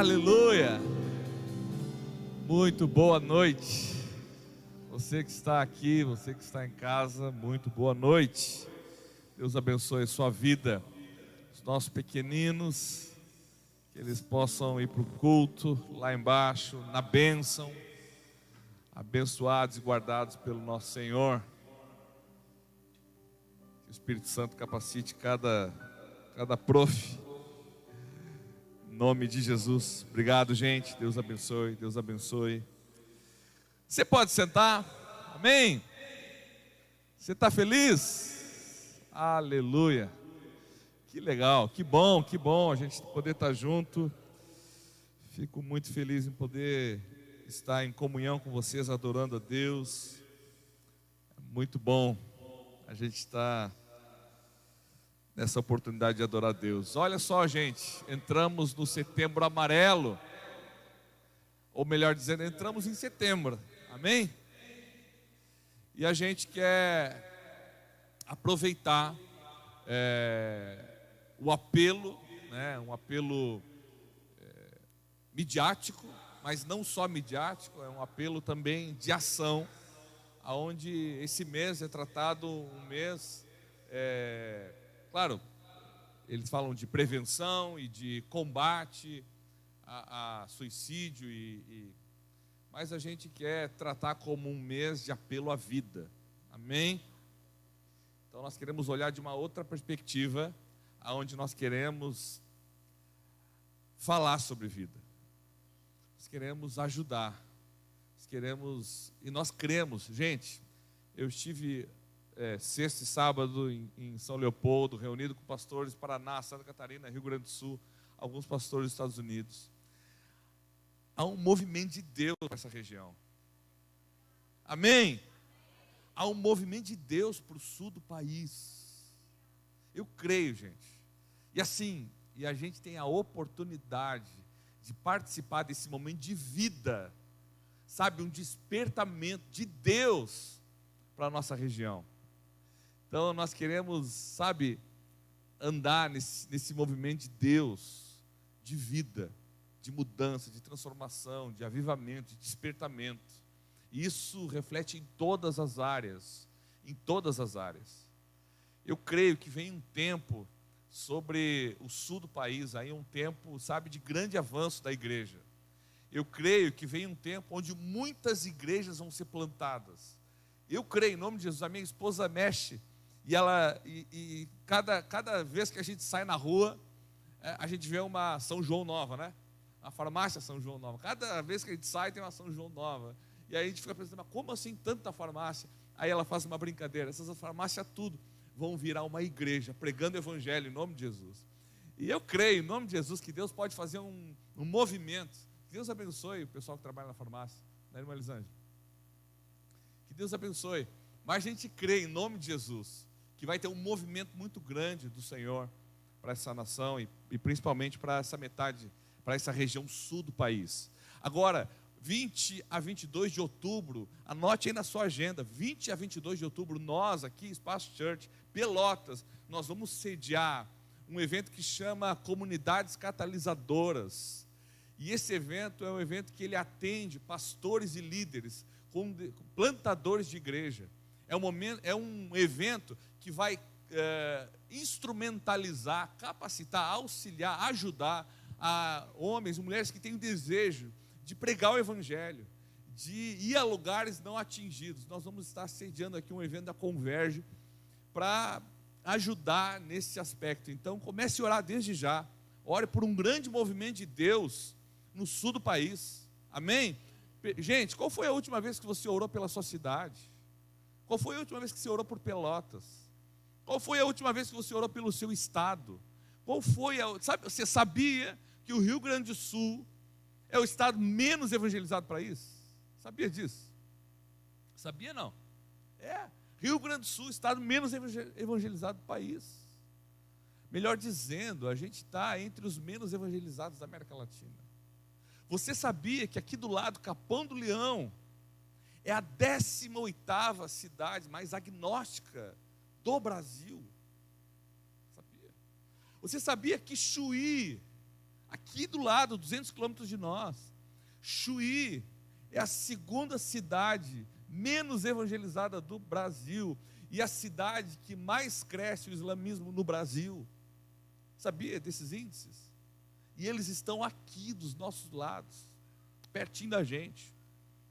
Aleluia! Muito boa noite. Você que está aqui, você que está em casa, muito boa noite. Deus abençoe a sua vida. Os nossos pequeninos, que eles possam ir para o culto lá embaixo, na bênção, abençoados e guardados pelo nosso Senhor. Que o Espírito Santo capacite cada prof. Em nome de Jesus. Obrigado, gente. Deus abençoe, Deus abençoe. Você pode sentar? Amém? Você está feliz? Aleluia. Que legal, que bom a gente poder estar junto. Fico muito feliz em poder estar em comunhão com vocês, adorando a Deus. É muito bom a gente estar nessa oportunidade de adorar a Deus. Olha só, gente, entramos no Setembro Amarelo, ou melhor dizendo, entramos em setembro, amém? E a gente quer aproveitar o apelo, né, um apelo midiático, mas não só midiático, é um apelo também de ação, aonde esse mês é tratado um mês, claro, eles falam de prevenção e de combate a suicídio, mas a gente quer tratar como um mês de apelo à vida, amém? Então nós queremos olhar de uma outra perspectiva, aonde nós queremos falar sobre vida, nós queremos ajudar, e nós cremos, gente. Eu estive sexta e sábado em São Leopoldo, reunido com pastores de Paraná, Santa Catarina, Rio Grande do Sul, alguns pastores dos Estados Unidos. Há um movimento de Deus nessa região, amém? Há um movimento de Deus para o sul do país, eu creio, gente, e a gente tem a oportunidade de participar desse momento de vida, sabe, um despertamento de Deus para a nossa região. Então nós queremos, sabe, andar nesse movimento de Deus, de vida, de mudança, de transformação, de avivamento, de despertamento. E isso reflete em todas as áreas, Eu creio que vem um tempo sobre o sul do país, aí um tempo, sabe, de grande avanço da igreja. Eu creio que vem um tempo onde muitas igrejas vão ser plantadas. Eu creio, em nome de Jesus. A minha esposa mexe, e cada vez que a gente sai na rua, a gente vê uma São João nova, né? A farmácia São João nova. Cada vez que a gente sai tem uma São João nova. E aí a gente fica pensando, mas como assim tanta farmácia? Aí ela faz uma brincadeira, essas farmácias tudo vão virar uma igreja, pregando o evangelho em nome de Jesus. E eu creio, em nome de Jesus, que Deus pode fazer um movimento. Que Deus abençoe o pessoal que trabalha na farmácia, né, irmã Elisângela? Que Deus abençoe. Mas a gente crê, em nome de Jesus, que vai ter um movimento muito grande do Senhor para essa nação e principalmente para essa metade, para essa região sul do país. Agora, 20 a 22 de outubro, anote aí na sua agenda, 20 a 22 de outubro, nós aqui, Espaço Church, Pelotas, nós vamos sediar um evento que chama Comunidades Catalisadoras. E esse evento é um evento que ele atende pastores e líderes, plantadores de igreja. É um evento que vai instrumentalizar, capacitar, auxiliar, ajudar a homens e mulheres que têm o desejo de pregar o evangelho, de ir a lugares não atingidos. Nós vamos estar sediando aqui um evento da Converge para ajudar nesse aspecto. Então comece a orar desde já, ore por um grande movimento de Deus no sul do país, amém? Gente, qual foi a última vez que você orou pela sua cidade? Qual foi a última vez que você orou por Pelotas? Qual foi a última vez que você orou pelo seu estado? Você sabia que o Rio Grande do Sul é o estado menos evangelizado para isso? Sabia disso? Sabia não? Rio Grande do Sul, o estado menos evangelizado do país. Melhor dizendo, a gente está entre os menos evangelizados da América Latina. Você sabia que aqui do lado, Capão do Leão, é a 18ª cidade mais agnóstica do Brasil? Sabia? Você sabia que Chuí, aqui do lado, 200 quilômetros de nós. Chuí é a segunda cidade menos evangelizada do Brasil e a cidade que mais cresce o islamismo no Brasil. Sabia desses índices? E eles estão aqui dos nossos lados, pertinho da gente.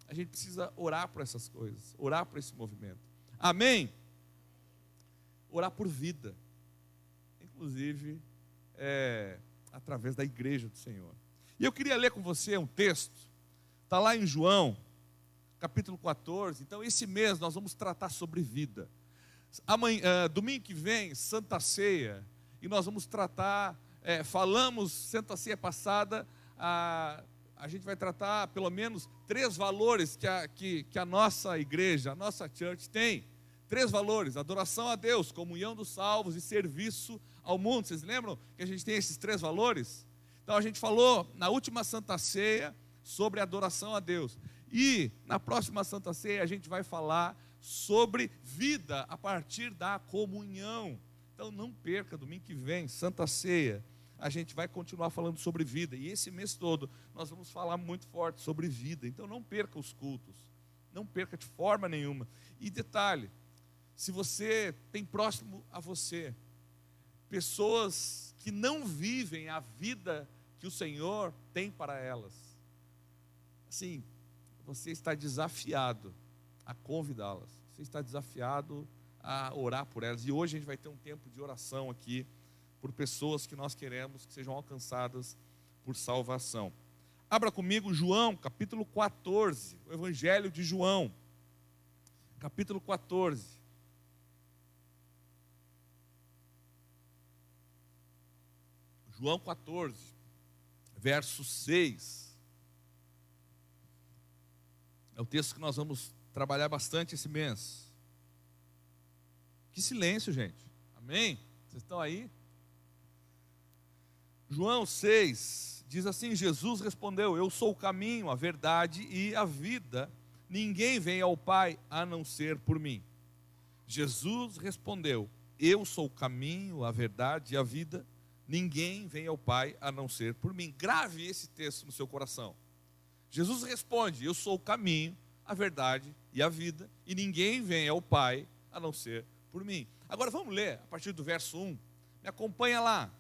A gente precisa orar por essas coisas, orar por esse movimento. Amém? Orar por vida, inclusive através da igreja do Senhor. E eu queria ler com você um texto, está lá em João, capítulo 14. Então esse mês nós vamos tratar sobre vida. Domingo que vem, Santa Ceia, e nós vamos tratar, falamos Santa Ceia passada, a gente vai tratar pelo menos 3 valores que a nossa igreja, a nossa church tem. 3 valores: adoração a Deus, comunhão dos salvos e serviço ao mundo. Vocês lembram que a gente tem esses 3 valores? Então a gente falou na última Santa Ceia sobre adoração a Deus. E na próxima Santa Ceia a gente vai falar sobre vida a partir da comunhão. Então não perca, domingo que vem, Santa Ceia, a gente vai continuar falando sobre vida. E esse mês todo nós vamos falar muito forte sobre vida. Então não perca os cultos, não perca de forma nenhuma. E detalhe, se você tem próximo a você pessoas que não vivem a vida que o Senhor tem para elas, assim, você está desafiado a convidá-las, você está desafiado a orar por elas. E hoje a gente vai ter um tempo de oração aqui por pessoas que nós queremos que sejam alcançadas por salvação. Abra comigo João, capítulo 14, o Evangelho de João, capítulo 14. João 14, verso 6. É o texto que nós vamos trabalhar bastante esse mês. Que silêncio, gente. Amém? Vocês estão aí? João 6, diz assim: Jesus respondeu: eu sou o caminho, a verdade e a vida. Ninguém vem ao Pai a não ser por mim. Jesus respondeu: eu sou o caminho, a verdade e a vida. Ninguém vem ao Pai a não ser por mim. Grave esse texto no seu coração. Jesus responde: eu sou o caminho, a verdade e a vida, e ninguém vem ao Pai a não ser por mim. Agora vamos ler a partir do verso 1. Me acompanha lá.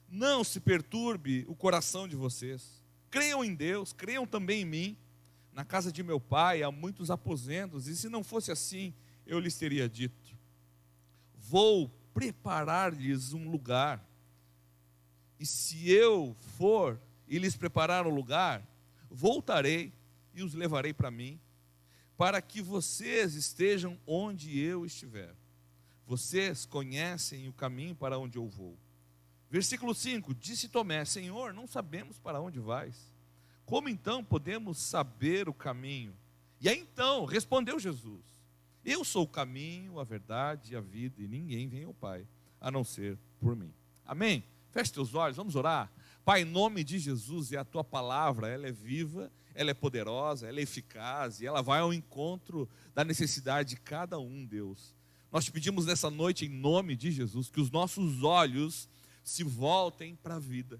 Não se perturbe o coração de vocês. Creiam em Deus, creiam também em mim. Na casa de meu Pai há muitos aposentos, e se não fosse assim, eu lhes teria dito: vou preparar-lhes um lugar. E se eu for e lhes preparar um lugar, voltarei e os levarei para mim, para que vocês estejam onde eu estiver. Vocês conhecem o caminho para onde eu vou. Versículo 5, disse Tomé: Senhor, não sabemos para onde vais. Como então podemos saber o caminho? E aí então respondeu Jesus: eu sou o caminho, a verdade e a vida, e ninguém vem ao Pai a não ser por mim. Amém? Feche teus olhos, vamos orar. Pai, em nome de Jesus, e a tua palavra, ela é viva, ela é poderosa, ela é eficaz, e ela vai ao encontro da necessidade de cada um, Deus. Nós te pedimos nessa noite, em nome de Jesus, que os nossos olhos se voltem para a vida.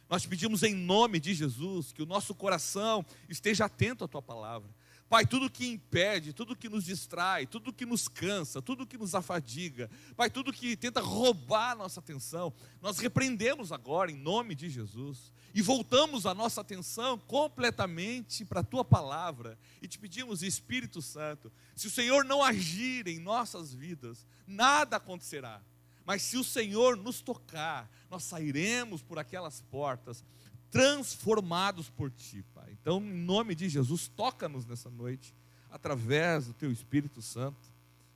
Nós te pedimos em nome de Jesus, que o nosso coração esteja atento à tua palavra. Pai, tudo que impede, tudo que nos distrai, tudo que nos cansa, tudo que nos afadiga, Pai, tudo que tenta roubar a nossa atenção, nós repreendemos agora em nome de Jesus e voltamos a nossa atenção completamente para a tua palavra e te pedimos, Espírito Santo, se o Senhor não agir em nossas vidas, nada acontecerá, mas se o Senhor nos tocar, nós sairemos por aquelas portas transformados por ti, Pai. Então, em nome de Jesus, toca-nos nessa noite, através do teu Espírito Santo.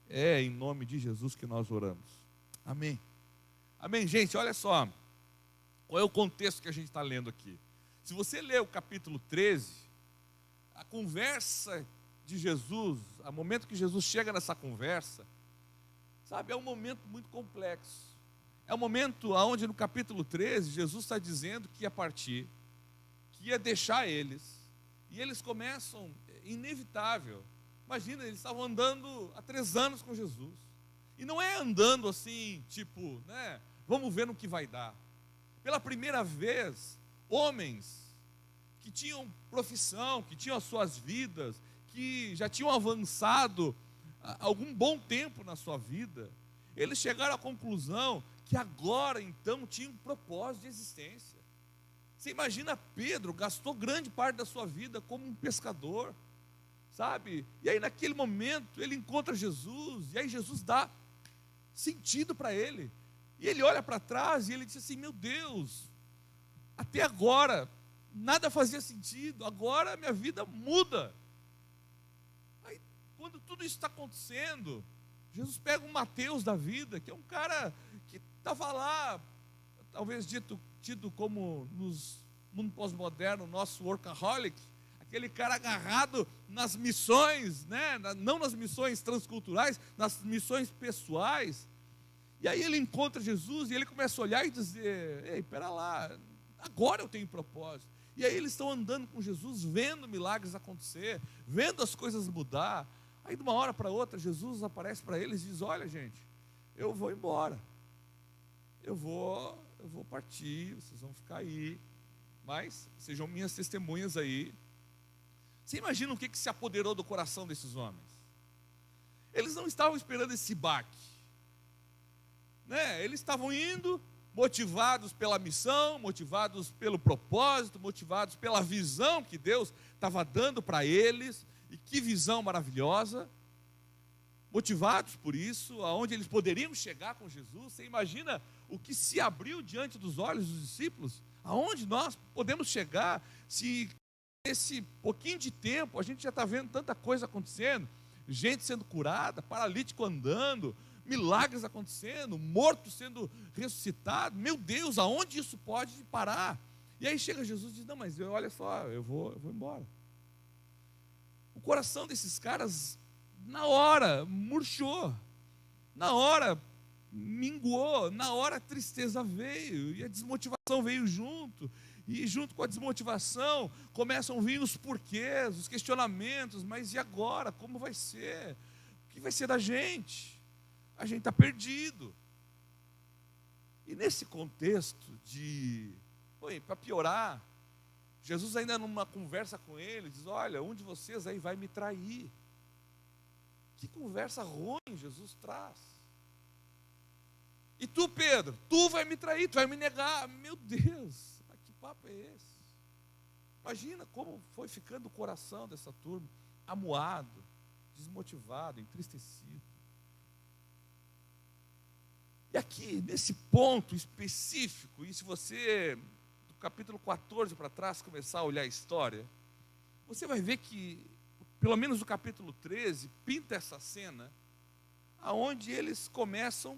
É em nome de Jesus que nós oramos. Amém. Amém, gente, olha só. Qual é o contexto que a gente está lendo aqui? Se você ler o capítulo 13, a conversa de Jesus, o momento que Jesus chega nessa conversa, sabe, é um momento muito complexo. É um momento onde no capítulo 13, Jesus está dizendo que ia partir, que ia deixar eles, e eles começam, inevitável, imagina, eles estavam andando há 3 anos com Jesus, e não é andando assim, tipo, né, vamos ver no que vai dar. Pela primeira vez, homens que tinham profissão, que tinham as suas vidas, que já tinham avançado algum bom tempo na sua vida, eles chegaram à conclusão que agora então tinha um propósito de existência. Você imagina, Pedro gastou grande parte da sua vida como um pescador, sabe? E aí naquele momento ele encontra Jesus, e aí Jesus dá sentido para ele. E ele olha para trás e ele diz assim: meu Deus, até agora nada fazia sentido, agora minha vida muda. Aí quando tudo isso está acontecendo, Jesus pega um Mateus da vida, que é um cara que estava lá, talvez tido como nos mundo pós-moderno, nosso workaholic, aquele cara agarrado nas missões, né? Não nas missões transculturais, nas missões pessoais. E aí ele encontra Jesus e ele começa a olhar e dizer: ei, pera lá, agora eu tenho propósito. E aí eles estão andando com Jesus, vendo milagres acontecer, vendo as coisas mudar. Aí de uma hora para outra, Jesus aparece para eles e diz: olha gente, eu vou embora, eu vou partir, vocês vão ficar aí, mas sejam minhas testemunhas aí. Você imagina o que se apoderou do coração desses homens? Eles não estavam esperando esse baque, né? Eles estavam indo motivados pela missão, motivados pelo propósito, motivados pela visão que Deus estava dando para eles. E que visão maravilhosa! Motivados por isso, aonde eles poderiam chegar com Jesus. Você imagina o que se abriu diante dos olhos dos discípulos? Aonde nós podemos chegar, se nesse pouquinho de tempo a gente já está vendo tanta coisa acontecendo, gente sendo curada, paralítico andando, milagres acontecendo, morto sendo ressuscitado. Meu Deus, aonde isso pode parar? E aí chega Jesus e diz: não, mas olha só, eu vou embora. O coração desses caras, na hora, murchou, na hora, minguou, na hora a tristeza veio, e a desmotivação veio junto, e junto com a desmotivação, começam a vir os porquês, os questionamentos: mas e agora? Como vai ser? O que vai ser da gente? A gente está perdido. E nesse contexto para piorar, Jesus ainda numa conversa com eles, diz: olha, um de vocês aí vai me trair. Que conversa ruim Jesus traz. E tu, Pedro, tu vai me trair, tu vai me negar. Meu Deus, que papo é esse? Imagina como foi ficando o coração dessa turma, amuado, desmotivado, entristecido. E aqui, nesse ponto específico, e se você, do capítulo 14 para trás, começar a olhar a história, você vai ver que, pelo menos o capítulo 13, pinta essa cena, aonde eles começam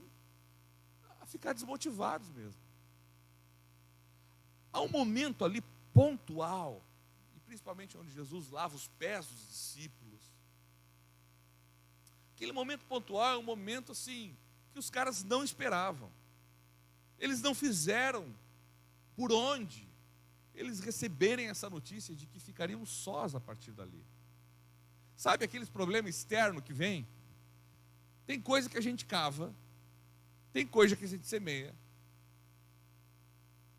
a ficar desmotivados mesmo. Há um momento ali pontual, e principalmente onde Jesus lava os pés dos discípulos. Aquele momento pontual é um momento assim, que os caras não esperavam. Eles não fizeram por onde eles receberem essa notícia de que ficariam sós a partir dali. Sabe aqueles problemas externos que vem? Tem coisa que a gente cava, tem coisa que a gente semeia,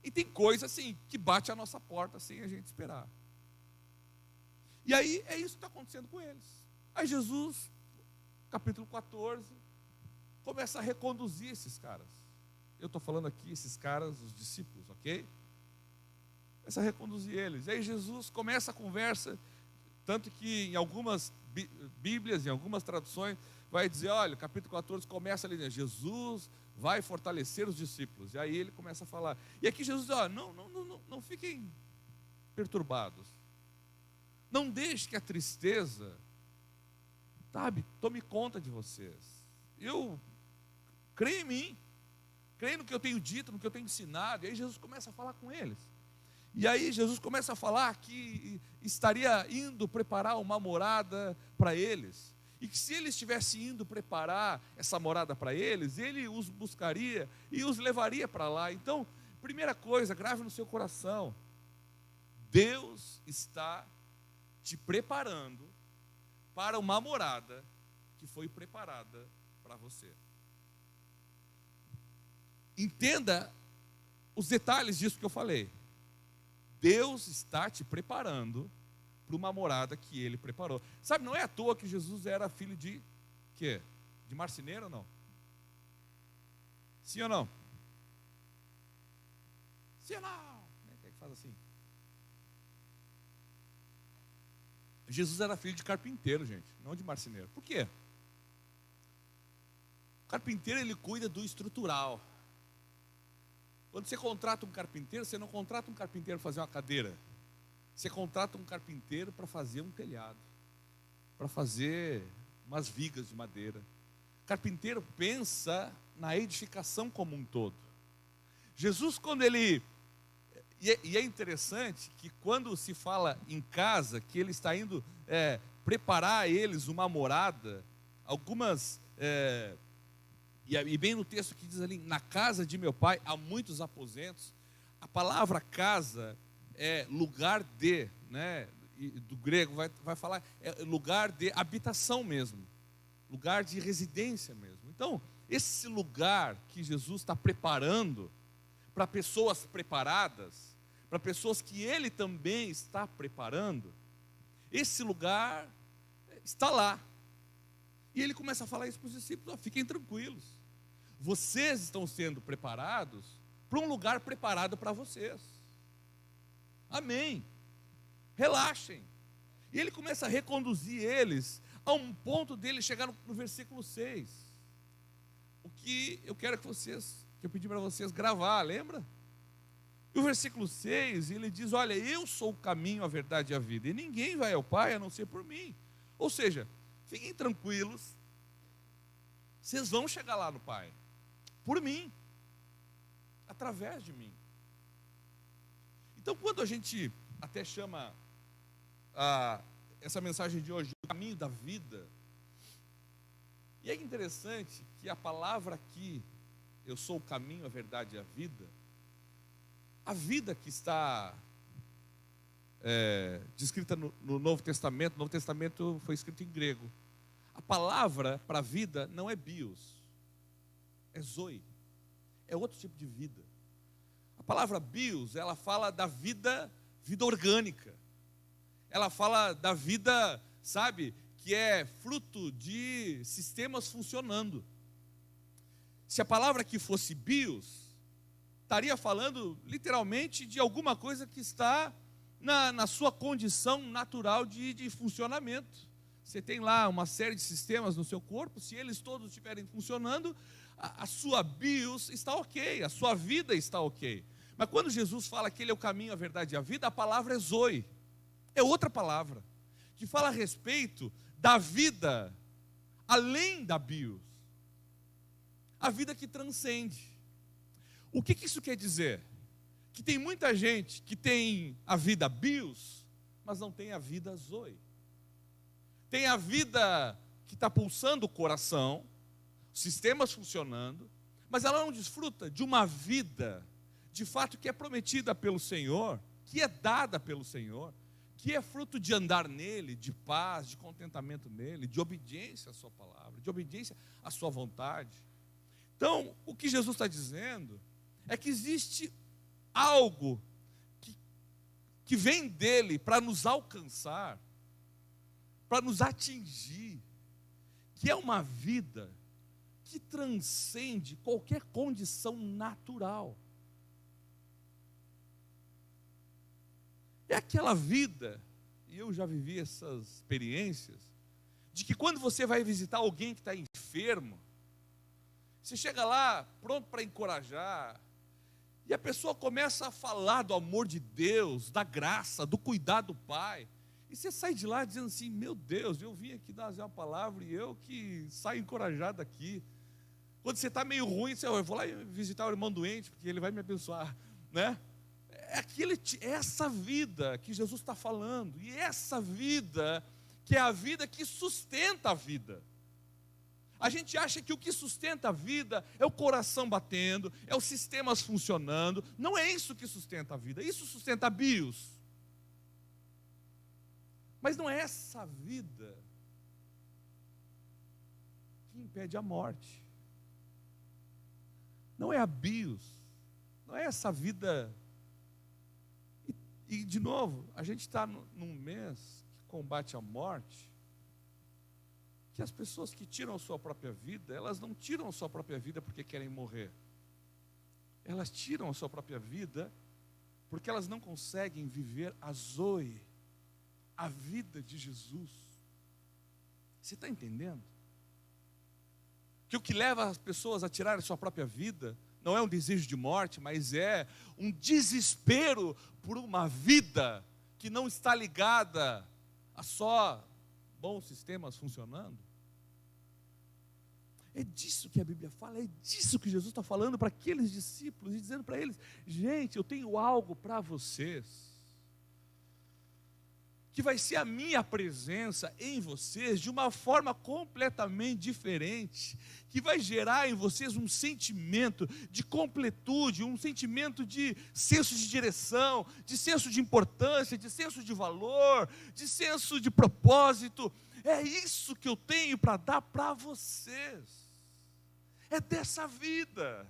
e tem coisa assim que bate a nossa porta sem a gente esperar. E aí é isso que está acontecendo com eles. Aí Jesus, capítulo 14, começa a reconduzir esses caras. Eu estou falando aqui, esses caras, os discípulos, ok? Começa a reconduzir eles. Aí Jesus começa a conversa, tanto que em algumas Bíblias, em algumas traduções, vai dizer: olha, capítulo 14 começa ali, né? Jesus vai fortalecer os discípulos. E aí ele começa a falar. E aqui Jesus diz: ó, não fiquem perturbados. Não deixe que a tristeza, sabe, tome conta de vocês. Creia em mim, creia no que eu tenho dito, no que eu tenho ensinado. E aí Jesus começa a falar com eles. E aí Jesus começa a falar que estaria indo preparar uma morada para eles. E que se ele estivesse indo preparar essa morada para eles, ele os buscaria e os levaria para lá. Então, primeira coisa, grave no seu coração: Deus está te preparando para uma morada que foi preparada para você. Entenda os detalhes disso que eu falei. Deus está te preparando para uma morada que Ele preparou. Sabe, não é à toa que Jesus era filho de quê? De marceneiro ou não? Sim ou não? Sim ou não? Quem é que faz assim? Jesus era filho de carpinteiro, gente, não de marceneiro. Por quê? O carpinteiro, ele cuida do estrutural. Quando você contrata um carpinteiro, você não contrata um carpinteiro para fazer uma cadeira. Você contrata um carpinteiro para fazer um telhado, para fazer umas vigas de madeira. O carpinteiro pensa na edificação como um todo. Jesus, quando ele... E é interessante que quando se fala em casa, que ele está indo preparar a eles uma morada, algumas... E bem no texto que diz ali, na casa de meu pai há muitos aposentos. A palavra casa é lugar de, né? E do grego vai falar, é lugar de habitação mesmo, lugar de residência mesmo. Então, esse lugar que Jesus está preparando para pessoas preparadas, para pessoas que Ele também está preparando, esse lugar está lá. E Ele começa a falar isso para os discípulos: fiquem tranquilos, vocês estão sendo preparados para um lugar preparado para vocês. Amém. Relaxem. E Ele começa a reconduzir eles a um ponto deles chegar no versículo 6. O que eu quero que eu pedi para vocês gravar, lembra? E o versículo 6, ele diz: olha, eu sou o caminho, a verdade e a vida, e ninguém vai ao Pai a não ser por mim. Ou seja, fiquem tranquilos, vocês vão chegar lá no Pai, por mim, através de mim. Então, quando a gente até chama essa mensagem de hoje o caminho da vida, e é interessante que a palavra aqui, eu sou o caminho, a verdade e a vida que está descrita no Novo Testamento. O Novo Testamento foi escrito em grego. A palavra para vida não é bios, é zoe, é outro tipo de vida. A palavra bios, ela fala da vida orgânica, ela fala da vida, sabe, que é fruto de sistemas funcionando. Se a palavra aqui fosse bios, estaria falando literalmente de alguma coisa que está na sua condição natural de funcionamento. Você tem lá uma série de sistemas no seu corpo, se eles todos estiverem funcionando, a sua bios está ok, a sua vida está ok. Mas quando Jesus fala que Ele é o caminho, a verdade e a vida, a palavra é zoe, é outra palavra, que fala a respeito da vida além da bios, a vida que transcende. O que isso quer dizer? Que tem muita gente que tem a vida bios, mas não tem a vida zoe. Tem a vida que está pulsando o coração, sistemas funcionando, mas ela não desfruta de uma vida, de fato, que é prometida pelo Senhor, que é dada pelo Senhor, que é fruto de andar nele, de paz, de contentamento nele, de obediência à sua palavra, de obediência à sua vontade. Então, o que Jesus está dizendo é que existe algo que vem dele para nos alcançar, para nos atingir, que é uma vida que transcende qualquer condição natural. É aquela vida, e eu já vivi essas experiências, de que quando você vai visitar alguém que está enfermo, você chega lá pronto para encorajar, e a pessoa começa a falar do amor de Deus, da graça, do cuidado do Pai, e você sai de lá dizendo assim: meu Deus, eu vim aqui dar uma palavra e eu que saio encorajado aqui. Quando você está meio ruim, você: eu vou lá visitar o irmão doente, porque ele vai me abençoar, né? É essa vida que Jesus está falando, e essa vida que é a vida que sustenta a vida. A gente acha que o que sustenta a vida é o coração batendo, é os sistemas funcionando. Não é isso que sustenta a vida, isso sustenta a bios. Mas não é essa vida que impede a morte. Não é a bios, não é essa vida. E, de novo, a gente está num mês que combate a morte, que as pessoas que tiram a sua própria vida, elas não tiram a sua própria vida porque querem morrer. Elas tiram a sua própria vida porque elas não conseguem viver a Zoe, a vida de Jesus. Você está entendendo? Que o que leva as pessoas a tirarem a sua própria vida não é um desejo de morte, mas é um desespero por uma vida que não está ligada a só bons sistemas funcionando. É disso que a Bíblia fala, é disso que Jesus está falando para aqueles discípulos e dizendo para eles: gente, eu tenho algo para vocês, que vai ser a minha presença em vocês de uma forma completamente diferente, que vai gerar em vocês um sentimento de completude, um sentimento de senso de direção, de senso de importância, de senso de valor, de senso de propósito. É isso que eu tenho para dar para vocês. É dessa vida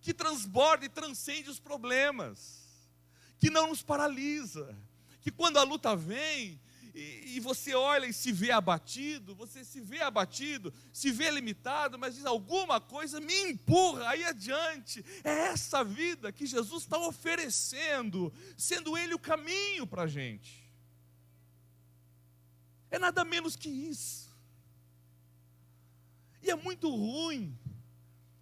que transborda e transcende os problemas, que não nos paralisa, que quando a luta vem e você olha e se vê abatido, você se vê abatido, se vê limitado, mas diz: alguma coisa me empurra aí adiante. É essa vida que Jesus está oferecendo, sendo Ele o caminho para a gente. É nada menos que isso. E é muito ruim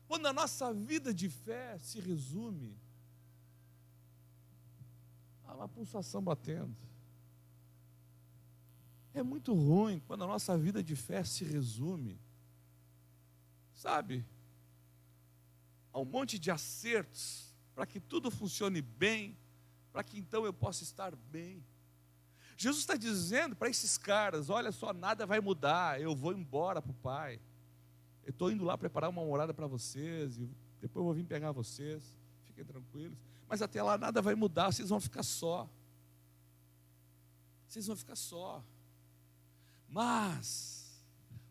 quando a nossa vida de fé se resume a uma pulsação batendo. É muito ruim quando a nossa vida de fé se resume, sabe, a um monte de acertos para que tudo funcione bem, para que então eu possa estar bem. Jesus está dizendo para esses caras: olha só, nada vai mudar, eu vou embora para o Pai, eu estou indo lá preparar uma morada para vocês, e depois eu vou vir pegar vocês, fiquem tranquilos, mas até lá nada vai mudar, vocês vão ficar só, vocês vão ficar só, mas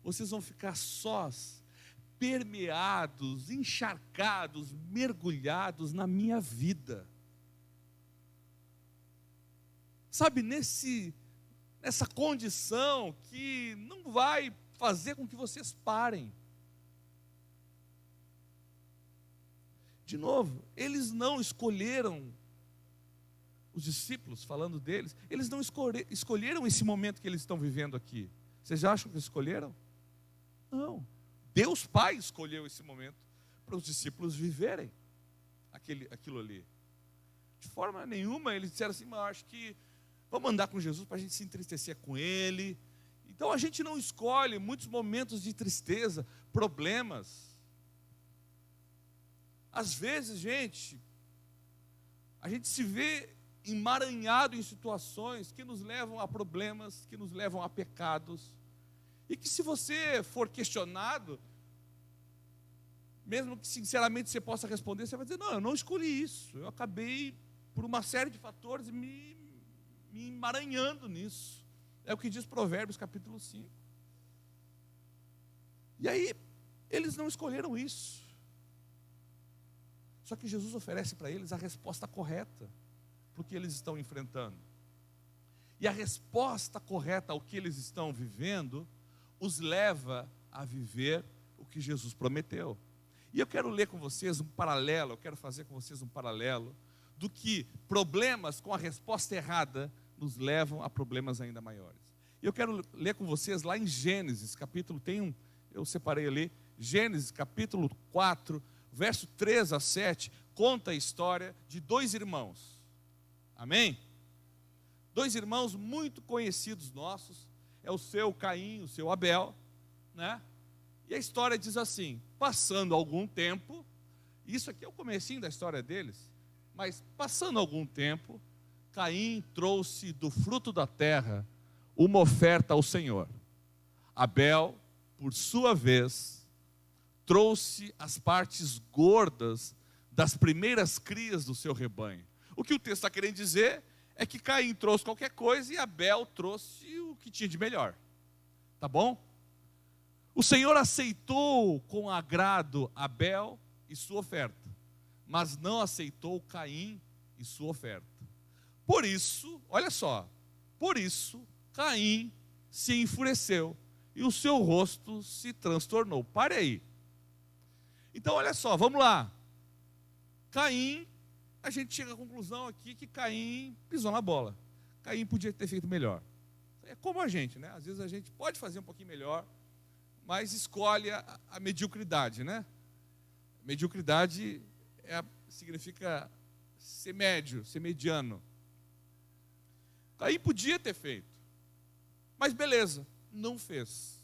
vocês vão ficar sós, permeados, encharcados, mergulhados na minha vida. Sabe, nessa condição que não vai fazer com que vocês parem. De novo, eles não escolheram, os discípulos, falando deles, eles não escolheram esse momento que eles estão vivendo aqui. Vocês acham que escolheram? Não. Deus Pai escolheu esse momento para os discípulos viverem aquilo ali. De forma nenhuma eles disseram assim: mas eu acho que vamos andar com Jesus para a gente se entristecer com Ele. Então a gente não escolhe muitos momentos de tristeza, problemas. Às vezes, a gente se vê emaranhado em situações que nos levam a problemas, que nos levam a pecados, e que, se você for questionado, mesmo que sinceramente você possa responder, você vai dizer: não, eu não escolhi isso, eu acabei, por uma série de fatores, me emaranhando nisso. É o que diz Provérbios capítulo 5. E aí, eles não escolheram isso. Só que Jesus oferece para eles a resposta correta para o que eles estão enfrentando. E a resposta correta ao que eles estão vivendo os leva a viver o que Jesus prometeu. E eu quero ler com vocês um paralelo, eu quero fazer com vocês um paralelo do que problemas com a resposta errada nos levam a problemas ainda maiores. E eu quero ler com vocês lá em Gênesis, capítulo, eu separei ali, Gênesis capítulo 4, verso 3 a 7, conta a história de dois irmãos. Amém? Dois irmãos muito conhecidos nossos, é o seu Caim, o seu Abel, né? E a história diz assim: passando algum tempo, isso aqui é o comecinho da história deles, mas passando algum tempo, Caim trouxe do fruto da terra uma oferta ao Senhor. Abel, por sua vez, trouxe as partes gordas das primeiras crias do seu rebanho. O que o texto está querendo dizer é que Caim trouxe qualquer coisa e Abel trouxe o que tinha de melhor. Tá bom? O Senhor aceitou com agrado Abel e sua oferta, mas não aceitou Caim e sua oferta. Por isso, olha só, por isso Caim se enfureceu e o seu rosto se transtornou. Pare aí. Então, olha só, vamos lá. Caim, a gente chega à conclusão aqui que Caim pisou na bola. Caim podia ter feito melhor. É como a gente, né? Às vezes a gente pode fazer um pouquinho melhor, mas escolhe a mediocridade, né? Mediocridade significa ser médio, ser mediano. Caim podia ter feito, mas beleza, não fez.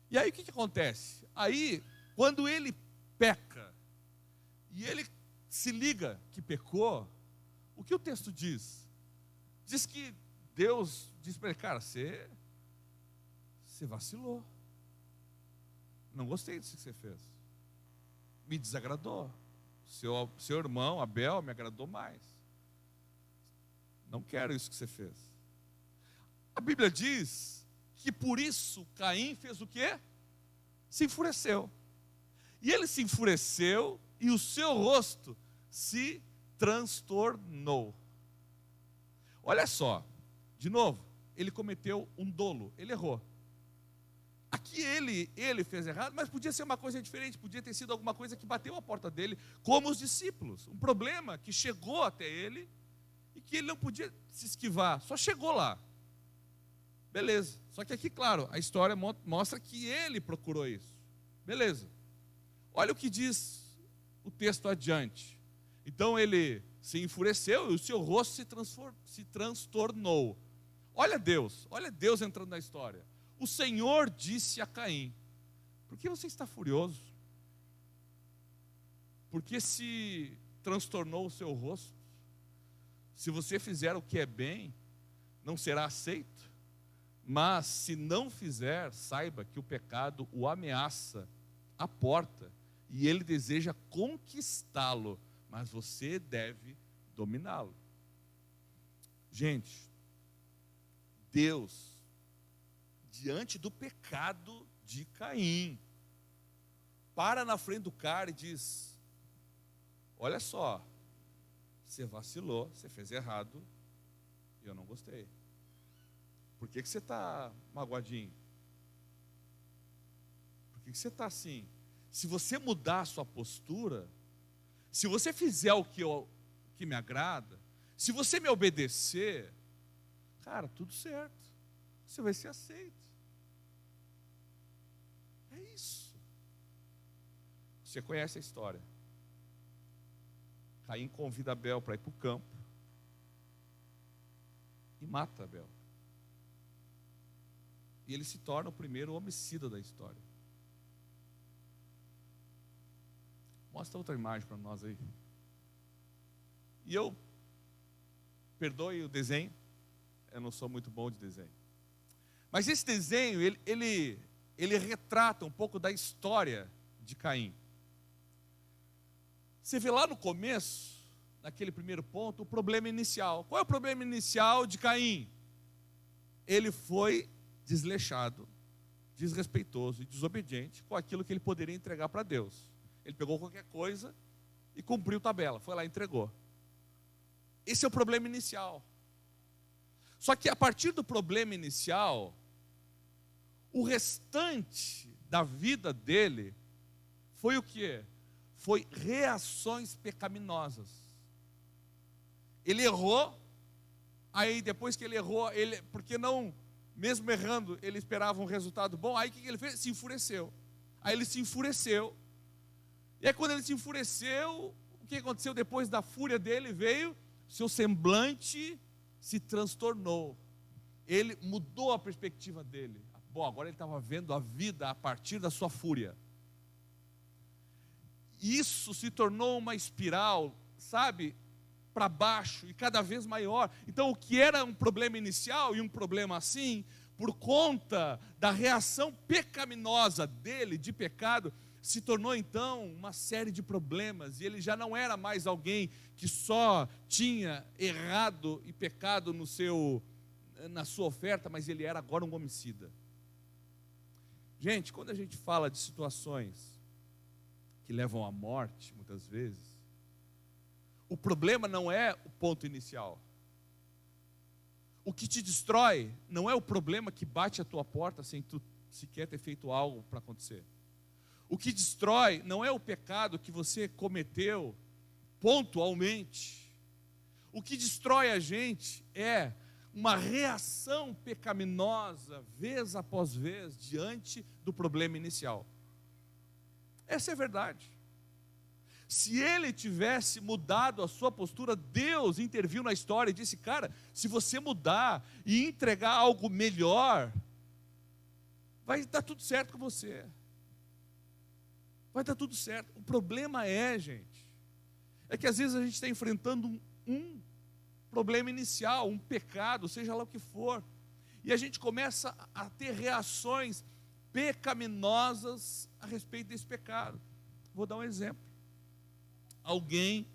E aí o que acontece? Aí, quando ele peca, e ele se liga que pecou, o que o texto diz? Diz que Deus diz para ele, cara, você vacilou. Não gostei disso que você fez. Me desagradou. Seu irmão, Abel, me agradou mais. Não quero isso que você fez. A Bíblia diz que por isso Caim fez o quê? Se enfureceu. E ele se enfureceu e o seu rosto se transtornou. Olha só, de novo, ele cometeu um dolo, ele errou. Aqui ele fez errado, mas podia ser uma coisa diferente, podia ter sido alguma coisa que bateu a porta dele, como os discípulos. Um problema que chegou até ele e que ele não podia se esquivar, só chegou lá. Beleza, só que aqui, claro, a história mostra que ele procurou isso. Beleza, olha o que diz o texto adiante. Então ele se enfureceu e o seu rosto se transtornou. Olha Deus entrando na história. O Senhor disse a Caim, por que você está furioso? Porque se transtornou o seu rosto? Se você fizer o que é bem, não será aceito? Mas se não fizer, saiba que o pecado o ameaça à porta e ele deseja conquistá-lo, mas você deve dominá-lo. Gente, Deus, diante do pecado de Caim, para na frente do cara e diz, olha só, você vacilou, você fez errado, e eu não gostei. Por que você está magoadinho? Por que você está assim? Se você mudar a sua postura, se você fizer o que me agrada, se você me obedecer, cara, tudo certo, você vai ser aceito. É isso. Você conhece a história. Caim convida Abel para ir para o campo e mata Abel. E ele se torna o primeiro homicida da história. Mostra outra imagem para nós aí. E eu, perdoe o desenho, eu não sou muito bom de desenho. Mas esse desenho, ele retrata um pouco da história de Caim. Você vê lá no começo, naquele primeiro ponto, o problema inicial. Qual é o problema inicial de Caim? Ele foi desleixado, desrespeitoso e desobediente com aquilo que ele poderia entregar para Deus. Ele pegou qualquer coisa e cumpriu tabela, foi lá e entregou. Esse é o problema inicial. Só que a partir do problema inicial, o restante da vida dele foi o quê? Foi reações pecaminosas. Ele errou, aí depois que ele errou, porque não, mesmo errando, ele esperava um resultado bom, aí o que ele fez? Se enfureceu. Aí ele se enfureceu. E aí quando ele se enfureceu, o que aconteceu depois da fúria dele? Veio, seu semblante se transtornou. Ele mudou a perspectiva dele. Bom, agora ele estava vendo a vida a partir da sua fúria. Isso se tornou uma espiral, sabe, para baixo e cada vez maior. Então o que era um problema inicial e um problema assim, por conta da reação pecaminosa dele, de pecado, se tornou então uma série de problemas. E ele já não era mais alguém que só tinha errado e pecado na sua oferta, mas ele era agora um homicida. Gente, quando a gente fala de situações que levam à morte, muitas vezes, O problema não é o ponto inicial. O que te destrói não é o problema que bate à tua porta sem tu sequer ter feito algo para acontecer. O que destrói não é o pecado que você cometeu pontualmente. O que destrói a gente é uma reação pecaminosa, vez após vez, diante do problema inicial. Essa é a verdade. Se ele tivesse mudado a sua postura, Deus interviu na história e disse: cara, se você mudar e entregar algo melhor, vai dar tudo certo com você. Vai dar tudo certo. O problema é, gente, é que às vezes a gente está enfrentando um problema inicial, um pecado, seja lá o que for, e a gente começa a ter reações pecaminosas a respeito desse pecado. Vou dar um exemplo. Alguém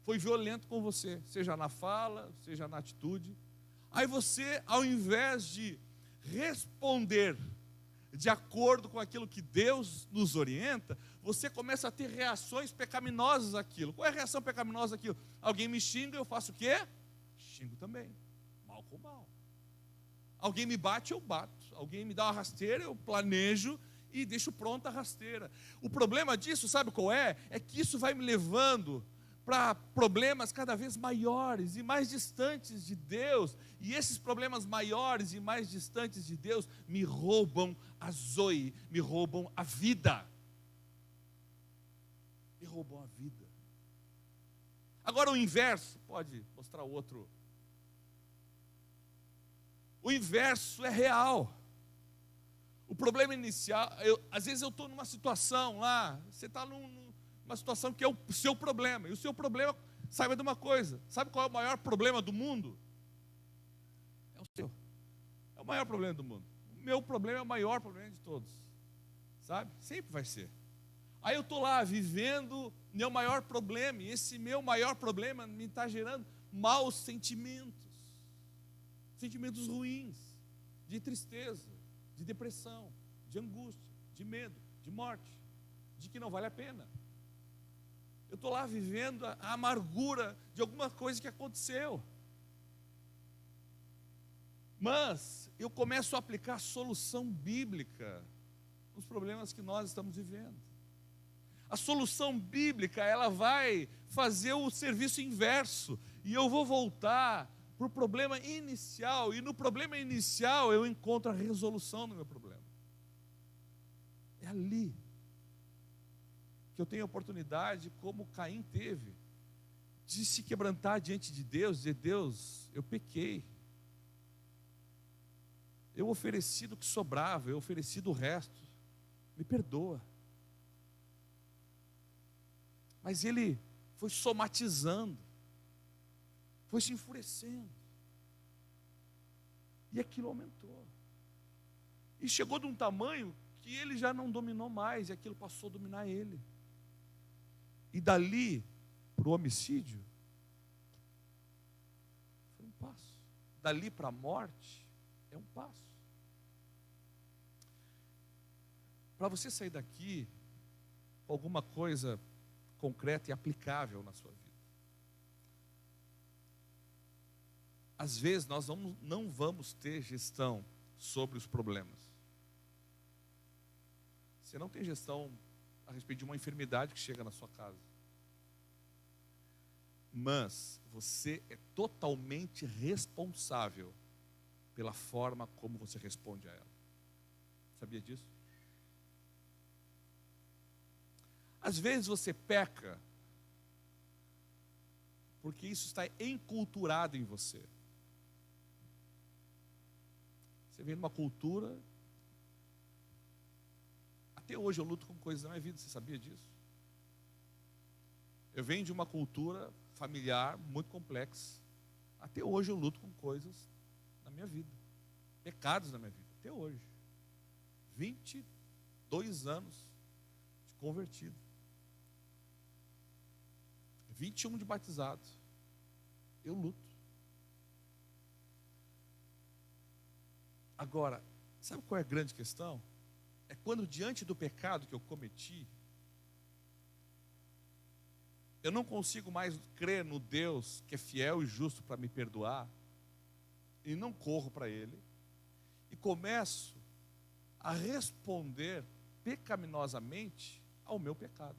foi violento com você, seja na fala, seja na atitude. Aí você, ao invés de responder de acordo com aquilo que Deus nos orienta, você começa a ter reações pecaminosas àquilo. Qual é a reação pecaminosa àquilo? Alguém me xinga, eu faço o quê? Xingo também, mal com mal. Alguém me bate, eu bato. Alguém me dá uma rasteira, eu planejo e deixo pronta a rasteira. O problema disso, sabe qual é? É que isso vai me levando para problemas cada vez maiores e mais distantes de Deus. E esses problemas maiores e mais distantes de Deus me roubam a zoe, me roubam a vida. Me roubam a vida. Agora o inverso, pode mostrar o outro. O inverso é real. O problema inicial, às vezes eu estou numa situação lá, você está numa situação que é o seu problema, e o seu problema, saiba de uma coisa, sabe qual é o maior problema do mundo? É o seu, é o maior problema do mundo. O meu problema é o maior problema de todos, sabe? Sempre vai ser. Aí eu estou lá vivendo meu maior problema, e esse meu maior problema me está gerando maus sentimentos, sentimentos ruins, de tristeza, de depressão, de angústia, de medo, de morte, de que não vale a pena. Eu estou lá vivendo a amargura de alguma coisa que aconteceu. Mas eu começo a aplicar a solução bíblica nos problemas que nós estamos vivendo. A solução bíblica, ela vai fazer o serviço inverso, e eu vou voltar para o problema inicial, e no problema inicial eu encontro a resolução do meu problema. É ali que eu tenho a oportunidade, como Caim teve, de se quebrantar diante de Deus, dizer: Deus, eu pequei, eu ofereci do que sobrava, eu ofereci do resto, me perdoa. Mas ele foi somatizando, foi se enfurecendo, e aquilo aumentou, e chegou de um tamanho que ele já não dominou mais, e aquilo passou a dominar ele. E dali para o homicídio foi um passo, dali para a morte é um passo. Para você sair daqui com alguma coisa concreta e aplicável na sua vida, às vezes nós não vamos ter gestão sobre os problemas. Você não tem gestão a respeito de uma enfermidade que chega na sua casa, mas você é totalmente responsável pela forma como você responde a ela. Sabia disso? Às vezes você peca porque isso está enculturado em você. Você vem numa cultura. Até hoje eu luto com coisas na minha vida, você sabia disso? Eu venho de uma cultura familiar muito complexa. Até hoje eu luto com coisas na minha vida, pecados na minha vida, até hoje. 22 anos de convertido, 21 de batizado. Eu luto. Agora, sabe qual é a grande questão? É quando diante do pecado que eu cometi, eu não consigo mais crer no Deus que é fiel e justo para me perdoar, e não corro para Ele, e começo a responder pecaminosamente ao meu pecado.